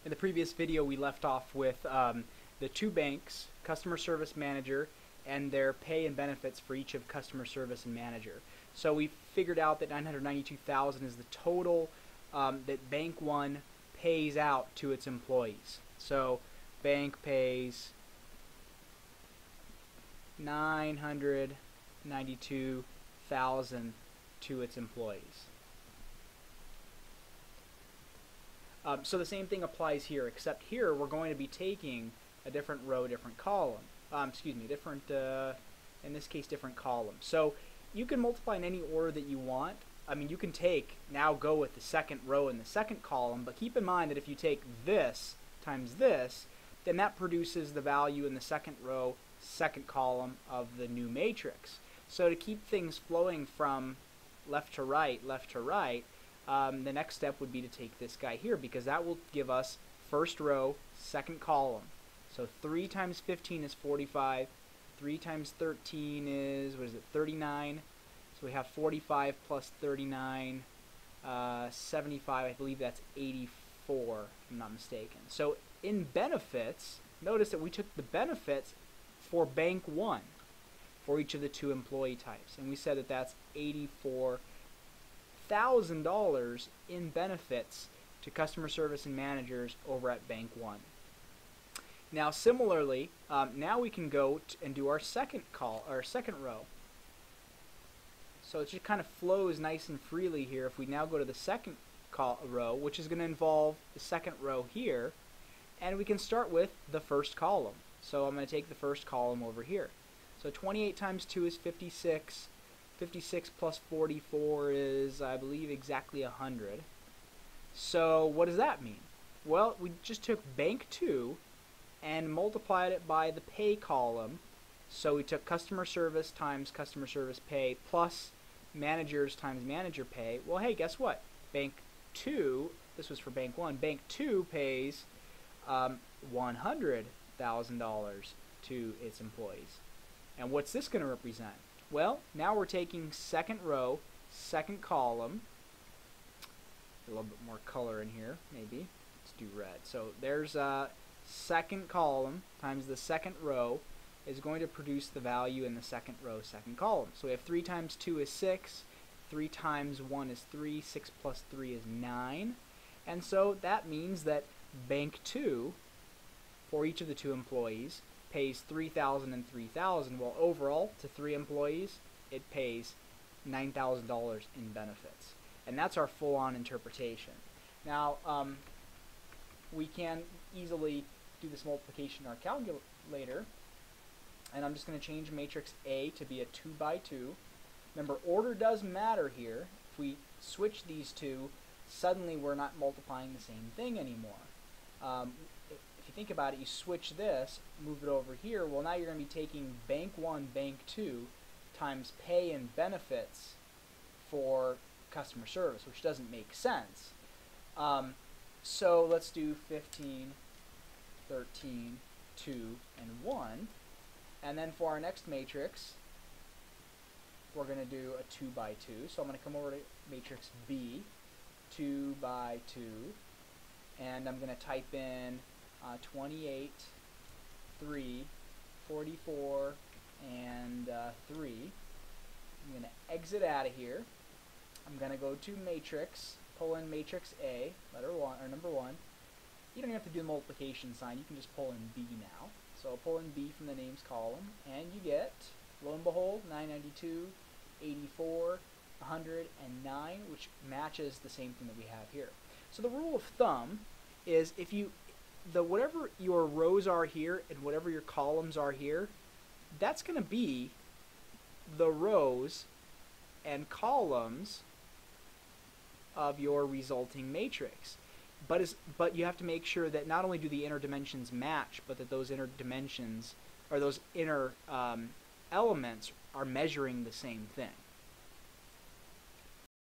In the previous video, we left off with the two banks, customer service manager, and their pay and benefits for each of customer service and manager. So we figured out that $992,000 is the total that Bank 1 pays out to its employees. So bank pays $992,000 to its employees. So the same thing applies here, except here we're going to be taking a different row, different column. Different, in this case, different column. So you can multiply in any order that you want. I mean, you can now go with the second row in the second column, but keep in mind that if you take this times this, then that produces the value in the second row, second column of the new matrix. So to keep things flowing from left to right, the next step would be to take this guy here, because that will give us first row, second column. So 3 times 15 is 45. 3 times 13 is, 39. So we have 45 plus 39, 75. I believe that's 84, if I'm not mistaken. So in benefits, notice that we took the benefits for Bank 1 for each of the two employee types. And we said that that's $84,000 in benefits to customer service and managers over at Bank 1. Now similarly, now we can go and do our second row. So it just kind of flows nice and freely here. If we now go to the second row, which is going to involve the second row here, and we can start with the first column. So I'm going to take the first column over here. So 28 times 2 is 56. 56 plus 44 is, I believe, exactly 100. So what does that mean? Well, we just took Bank 2 and multiplied it by the pay column. So we took customer service times customer service pay plus managers times manager pay. Well, hey, guess what? Bank 2, this was for Bank 1, Bank 2 pays $100,000 to its employees. And what's this going to represent? Well, now we're taking second row, second column. A little bit more color in here, maybe. Let's do red. So there's second column times the second row is going to produce the value in the second row, second column. So we have 3 times 2 is 6, 3 times 1 is 3, 6 plus 3 is 9. And so that means that Bank 2, for each of the two employees, pays $3,000 and $3,000, while overall, to 3 employees, it pays $9,000 in benefits. And that's our full-on interpretation. Now, we can easily do this multiplication in our calculator, and I'm just going to change matrix A to be a 2 by 2. Remember, order does matter here. If we switch these two, suddenly we're not multiplying the same thing anymore. If you think about it, you switch this, move it over here, well, now you're going to be taking Bank 1, Bank 2 times pay and benefits for customer service, which doesn't make sense. So let's do 15, 13, 2, and 1. And then for our next matrix, we're going to do a 2 by 2. So I'm going to come over to matrix B, 2 by 2, and I'm going to type in 28, 3, 44, and 3. I'm going to exit out of here. I'm going to go to matrix, pull in matrix A, number 1. You don't even have to do the multiplication sign. You can just pull in B now. So pull in B from the names column, and you get, lo and behold, 992, 84, 109, which matches the same thing that we have here. So the rule of thumb is if whatever your rows are here and whatever your columns are here, that's going to be the rows and columns of your resulting matrix. But you have to make sure that not only do the inner dimensions match, but that those inner dimensions, or those inner elements, are measuring the same thing.